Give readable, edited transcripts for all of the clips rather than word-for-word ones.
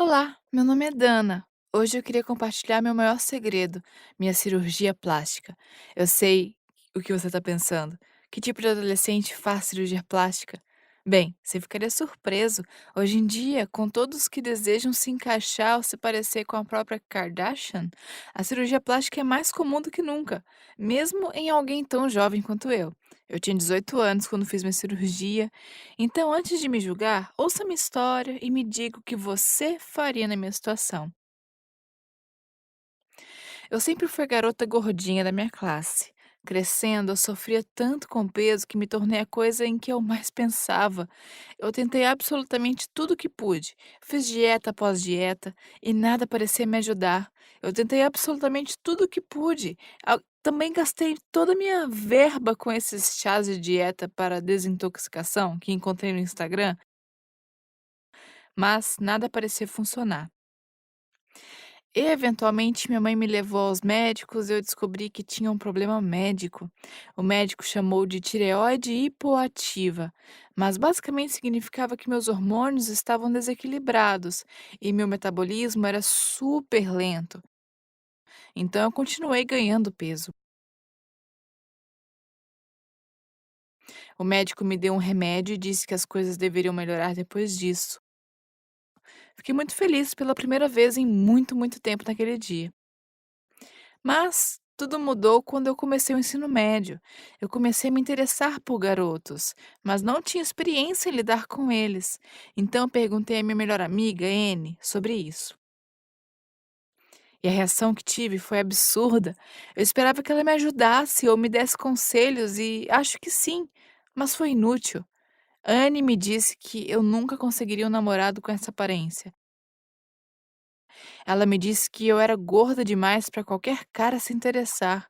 Olá, meu nome é Dana. Hoje eu queria compartilhar meu maior segredo, minha cirurgia plástica. Eu sei o que você está pensando. Que tipo de adolescente faz cirurgia plástica? Bem, você ficaria surpreso. Hoje em dia, com todos que desejam se encaixar ou se parecer com a própria Kardashian, a cirurgia plástica é mais comum do que nunca, mesmo em alguém tão jovem quanto eu. Eu tinha 18 anos quando fiz minha cirurgia, então, antes de me julgar, ouça minha história e me diga o que você faria na minha situação. Eu sempre fui a garota gordinha da minha classe. Crescendo, eu sofria tanto com peso que me tornei a coisa em que eu mais pensava. Eu tentei absolutamente tudo que pude. Fiz dieta após dieta e nada parecia me ajudar. Eu tentei absolutamente tudo que pude. Também gastei toda a minha verba com esses chás de dieta para desintoxicação que encontrei no Instagram, mas nada parecia funcionar. Eventualmente, minha mãe me levou aos médicos e eu descobri que tinha um problema médico. O médico chamou de tireoide hipoativa, mas basicamente significava que meus hormônios estavam desequilibrados e meu metabolismo era super lento. Então eu continuei ganhando peso. O médico me deu um remédio e disse que as coisas deveriam melhorar depois disso. Fiquei muito feliz pela primeira vez em muito, muito tempo naquele dia. Mas tudo mudou quando eu comecei o ensino médio. Eu comecei a me interessar por garotos, mas não tinha experiência em lidar com eles. Então eu perguntei à minha melhor amiga, N, sobre isso. E a reação que tive foi absurda. Eu esperava que ela me ajudasse ou me desse conselhos, e acho que sim, mas foi inútil. Anne me disse que eu nunca conseguiria um namorado com essa aparência. Ela me disse que eu era gorda demais para qualquer cara se interessar.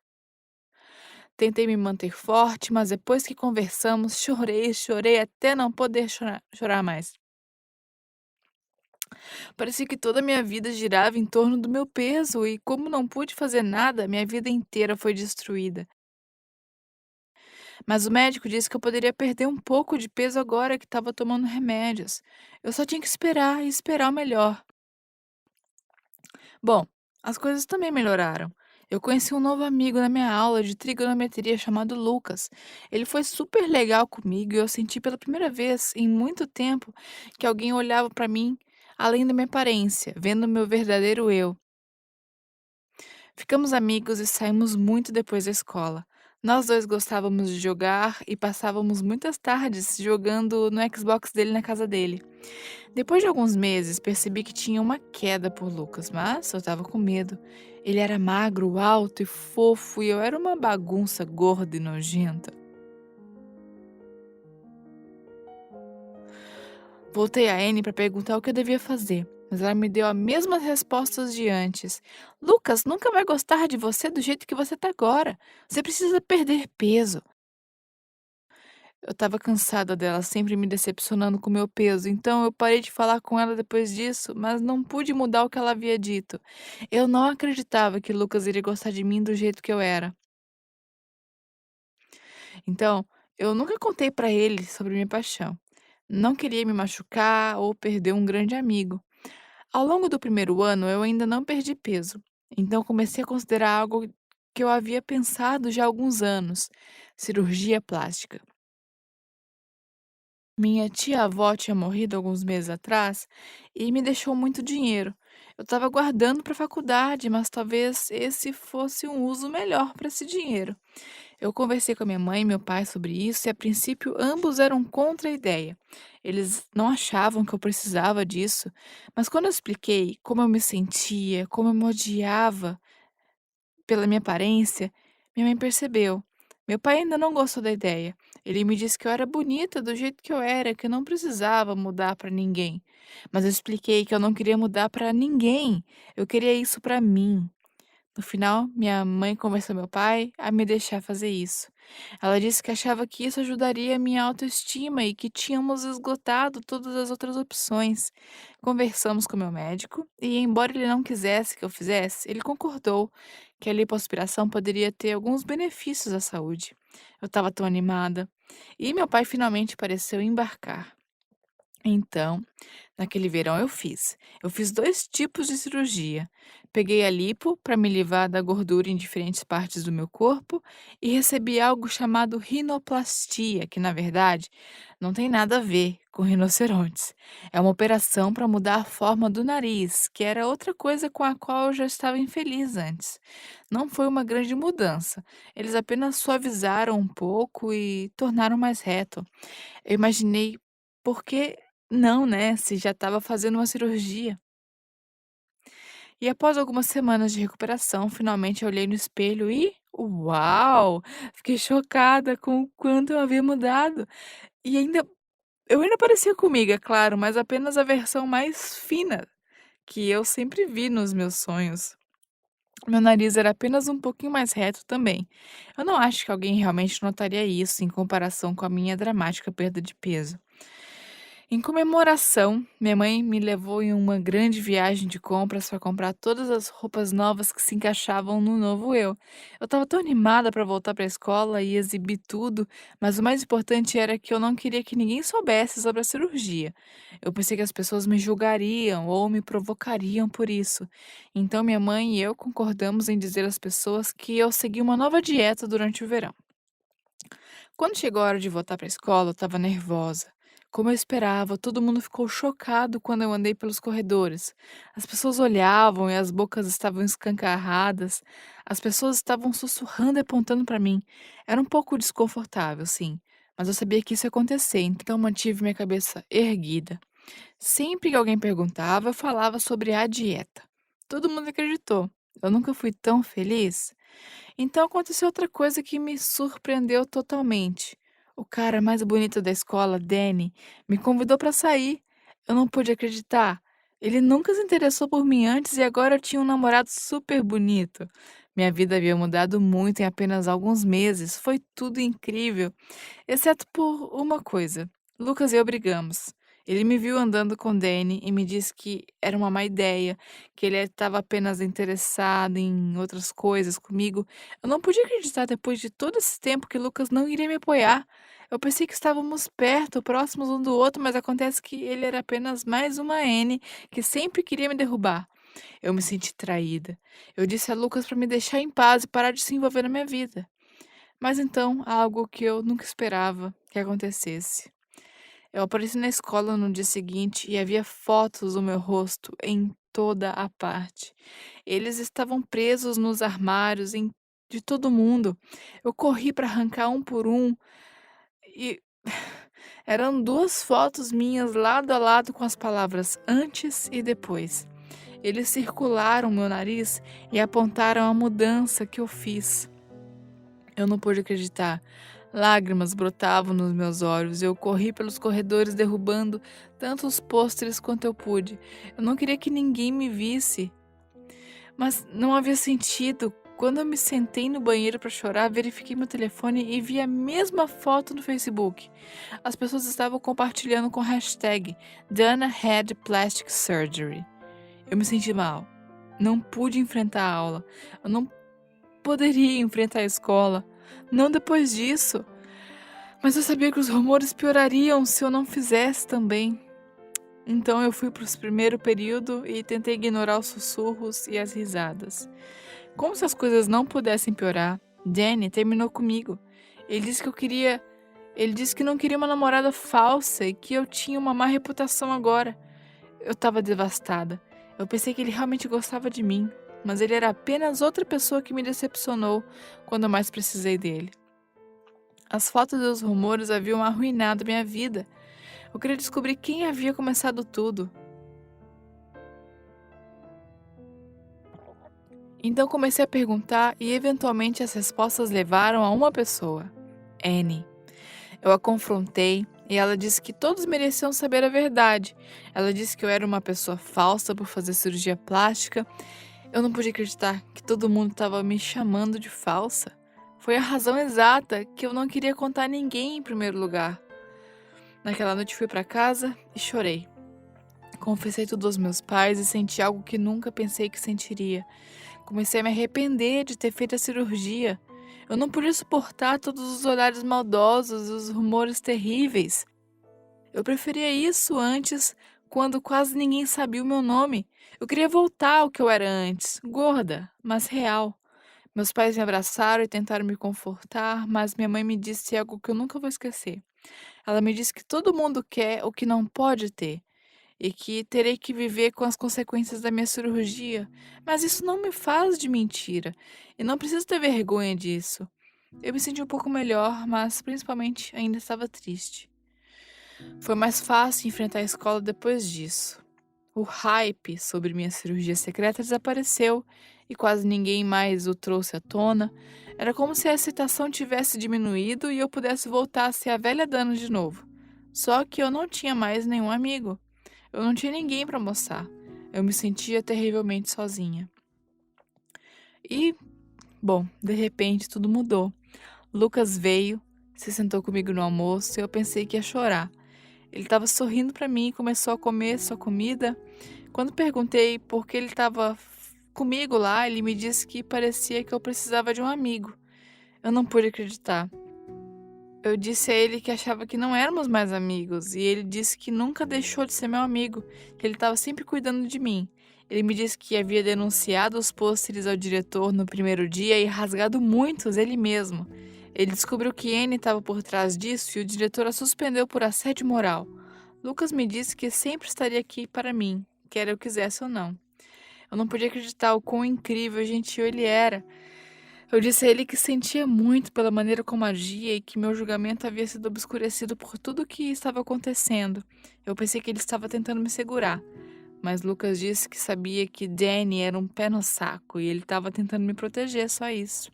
Tentei me manter forte, mas depois que conversamos, chorei, chorei até não poder chorar mais. Parecia que toda a minha vida girava em torno do meu peso e, como não pude fazer nada, minha vida inteira foi destruída. Mas o médico disse que eu poderia perder um pouco de peso agora que estava tomando remédios. Eu só tinha que esperar e esperar o melhor. Bom, as coisas também melhoraram. Eu conheci um novo amigo na minha aula de trigonometria chamado Lucas. Ele foi super legal comigo e eu senti pela primeira vez em muito tempo que alguém olhava para mim além da minha aparência, vendo o meu verdadeiro eu. Ficamos amigos e saímos muito depois da escola. Nós dois gostávamos de jogar e passávamos muitas tardes jogando no Xbox dele na casa dele. Depois de alguns meses, percebi que tinha uma queda por Lucas, mas eu estava com medo. Ele era magro, alto e fofo, e eu era uma bagunça gorda e nojenta. Voltei a Anne para perguntar o que eu devia fazer, mas ela me deu as mesmas respostas de antes. Lucas nunca vai gostar de você do jeito que você está agora. Você precisa perder peso. Eu estava cansada dela sempre me decepcionando com o meu peso, então eu parei de falar com ela depois disso, mas não pude mudar o que ela havia dito. Eu não acreditava que Lucas iria gostar de mim do jeito que eu era. Então, eu nunca contei pra ele sobre minha paixão. Não queria me machucar ou perder um grande amigo. Ao longo do primeiro ano, eu ainda não perdi peso. Então, comecei a considerar algo que eu havia pensado já há alguns anos: cirurgia plástica. Minha tia-avó tinha morrido alguns meses atrás e me deixou muito dinheiro. Eu estava guardando para a faculdade, mas talvez esse fosse um uso melhor para esse dinheiro. Eu conversei com a minha mãe e meu pai sobre isso e, a princípio, ambos eram contra a ideia. Eles não achavam que eu precisava disso, mas quando eu expliquei como eu me sentia, como eu me odiava pela minha aparência, minha mãe percebeu. Meu pai ainda não gostou da ideia. Ele me disse que eu era bonita do jeito que eu era, que eu não precisava mudar para ninguém. Mas eu expliquei que eu não queria mudar para ninguém. Eu queria isso para mim. No final, minha mãe convenceu meu pai a me deixar fazer isso. Ela disse que achava que isso ajudaria a minha autoestima e que tínhamos esgotado todas as outras opções. Conversamos com meu médico e, embora ele não quisesse que eu fizesse, ele concordou que a lipoaspiração poderia ter alguns benefícios à saúde. Eu estava tão animada. E meu pai finalmente pareceu embarcar. Então, naquele verão eu fiz. Eu fiz 2 tipos de cirurgia. Peguei a lipo para me livrar da gordura em diferentes partes do meu corpo e recebi algo chamado rinoplastia, que na verdade não tem nada a ver com rinocerontes. É uma operação para mudar a forma do nariz, que era outra coisa com a qual eu já estava infeliz antes. Não foi uma grande mudança. Eles apenas suavizaram um pouco e tornaram mais reto. Eu imaginei, por que não, né, se já estava fazendo uma cirurgia. E após algumas semanas de recuperação, finalmente eu olhei no espelho e, uau! Fiquei chocada com o quanto eu havia mudado. E eu ainda parecia comigo, é claro, mas apenas a versão mais fina que eu sempre vi nos meus sonhos. Meu nariz era apenas um pouquinho mais reto também. Eu não acho que alguém realmente notaria isso em comparação com a minha dramática perda de peso. Em comemoração, minha mãe me levou em uma grande viagem de compras para comprar todas as roupas novas que se encaixavam no novo eu. Eu estava tão animada para voltar para a escola e exibir tudo, mas o mais importante era que eu não queria que ninguém soubesse sobre a cirurgia. Eu pensei que as pessoas me julgariam ou me provocariam por isso. Então minha mãe e eu concordamos em dizer às pessoas que eu segui uma nova dieta durante o verão. Quando chegou a hora de voltar para a escola, eu estava nervosa. Como eu esperava, todo mundo ficou chocado quando eu andei pelos corredores. As pessoas olhavam e as bocas estavam escancaradas. As pessoas estavam sussurrando e apontando para mim. Era um pouco desconfortável, sim, mas eu sabia que isso ia acontecer, então mantive minha cabeça erguida. Sempre que alguém perguntava, eu falava sobre a dieta. Todo mundo acreditou. Eu nunca fui tão feliz. Então aconteceu outra coisa que me surpreendeu totalmente. O cara mais bonito da escola, Danny, me convidou para sair. Eu não pude acreditar. Ele nunca se interessou por mim antes e agora eu tinha um namorado super bonito. Minha vida havia mudado muito em apenas alguns meses. Foi tudo incrível. Exceto por uma coisa. Lucas e eu brigamos. Ele me viu andando com Danny e me disse que era uma má ideia, que ele estava apenas interessado em outras coisas comigo. Eu não podia acreditar depois de todo esse tempo que Lucas não iria me apoiar. Eu pensei que estávamos perto, próximos um do outro, mas acontece que ele era apenas mais uma N que sempre queria me derrubar. Eu me senti traída. Eu disse a Lucas para me deixar em paz e parar de se envolver na minha vida. Mas então, algo que eu nunca esperava que acontecesse. Eu apareci na escola no dia seguinte e havia fotos do meu rosto em toda a parte. Eles estavam presos nos armários de todo mundo. Eu corri para arrancar um por um e eram 2 fotos minhas lado a lado com as palavras antes e depois. Eles circularam meu nariz e apontaram a mudança que eu fiz. Eu não pude acreditar. Lágrimas brotavam nos meus olhos e eu corri pelos corredores derrubando tantos pôsteres quanto eu pude. Eu não queria que ninguém me visse, mas não havia sentido. Quando eu me sentei no banheiro para chorar, verifiquei meu telefone e vi a mesma foto no Facebook. As pessoas estavam compartilhando com a hashtag Dana had plastic surgery. Eu me senti mal. Não pude enfrentar a aula. Eu não poderia enfrentar a escola. Não depois disso. Mas eu sabia que os rumores piorariam se eu não fizesse também. Então eu fui para o primeiro período e tentei ignorar os sussurros e as risadas. Como se as coisas não pudessem piorar, Danny terminou comigo. Ele disse que eu queria. Ele disse que não queria uma namorada falsa e que eu tinha uma má reputação agora. Eu estava devastada. Eu pensei que ele realmente gostava de mim, mas ele era apenas outra pessoa que me decepcionou quando eu mais precisei dele. As fotos e os rumores haviam arruinado minha vida. Eu queria descobrir quem havia começado tudo. Então comecei a perguntar e eventualmente as respostas levaram a uma pessoa, Annie. Eu a confrontei e ela disse que todos mereciam saber a verdade. Ela disse que eu era uma pessoa falsa por fazer cirurgia plástica. Eu não podia acreditar que todo mundo estava me chamando de falsa. Foi a razão exata que eu não queria contar a ninguém em primeiro lugar. Naquela noite fui para casa e chorei. Confessei tudo aos meus pais e senti algo que nunca pensei que sentiria. Comecei a me arrepender de ter feito a cirurgia. Eu não podia suportar todos os olhares maldosos e os rumores terríveis. Eu preferia isso antes, quando quase ninguém sabia o meu nome. Eu queria voltar ao que eu era antes, gorda, mas real. Meus pais me abraçaram e tentaram me confortar, mas minha mãe me disse algo que eu nunca vou esquecer. Ela me disse que todo mundo quer o que não pode ter e que terei que viver com as consequências da minha cirurgia. Mas isso não me faz de mentira e não preciso ter vergonha disso. Eu me senti um pouco melhor, mas principalmente ainda estava triste. Foi mais fácil enfrentar a escola depois disso. O hype sobre minha cirurgia secreta desapareceu e quase ninguém mais o trouxe à tona. Era como se a excitação tivesse diminuído e eu pudesse voltar a ser a velha Dana de novo. Só que eu não tinha mais nenhum amigo. Eu não tinha ninguém para mostrar. Eu me sentia terrivelmente sozinha. E, bom, de repente tudo mudou. Lucas veio, se sentou comigo no almoço e eu pensei que ia chorar. Ele estava sorrindo para mim e começou a comer sua comida. Quando perguntei por que ele estava comigo lá, ele me disse que parecia que eu precisava de um amigo. Eu não pude acreditar. Eu disse a ele que achava que não éramos mais amigos, e ele disse que nunca deixou de ser meu amigo, que ele estava sempre cuidando de mim. Ele me disse que havia denunciado os pôsteres ao diretor no primeiro dia e rasgado muitos ele mesmo. Ele descobriu que Anne estava por trás disso e o diretor a suspendeu por assédio moral. Lucas me disse que sempre estaria aqui para mim, quer eu quisesse ou não. Eu não podia acreditar o quão incrível e gentil ele era. Eu disse a ele que sentia muito pela maneira como agia e que meu julgamento havia sido obscurecido por tudo o que estava acontecendo. Eu pensei que ele estava tentando me segurar, mas Lucas disse que sabia que Danny era um pé no saco e ele estava tentando me proteger, só isso.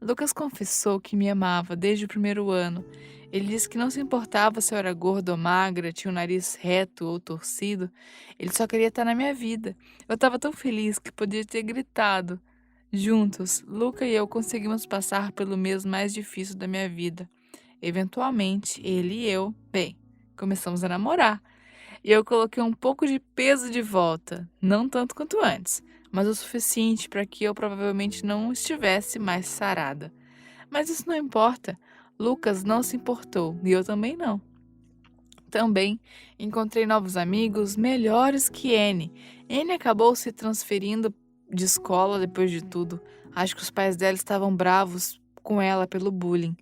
Lucas confessou que me amava desde o primeiro ano. Ele disse que não se importava se eu era gorda ou magra, tinha o nariz reto ou torcido. Ele só queria estar na minha vida. Eu estava tão feliz que podia ter gritado. Juntos, Luca e eu conseguimos passar pelo mês mais difícil da minha vida. Eventualmente, ele e eu, bem, começamos a namorar. E eu coloquei um pouco de peso de volta, não tanto quanto antes, mas o suficiente para que eu provavelmente não estivesse mais sarada. Mas isso não importa. Lucas não se importou e eu também não. Também encontrei novos amigos melhores que Anne. Anne acabou se transferindo de escola depois de tudo. Acho que os pais dela estavam bravos com ela pelo bullying.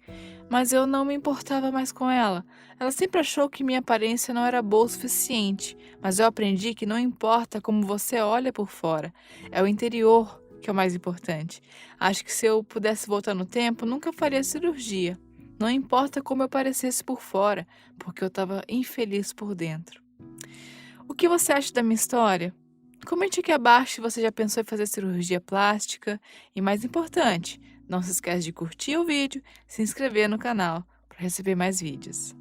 Mas eu não me importava mais com ela. Ela sempre achou que minha aparência não era boa o suficiente. Mas eu aprendi que não importa como você olha por fora, é o interior que é o mais importante. Acho que se eu pudesse voltar no tempo, nunca faria cirurgia. Não importa como eu parecesse por fora, porque eu estava infeliz por dentro. O que você acha da minha história? Comente aqui abaixo se você já pensou em fazer cirurgia plástica. E mais importante, não se esquece de curtir o vídeo e se inscrever no canal para receber mais vídeos.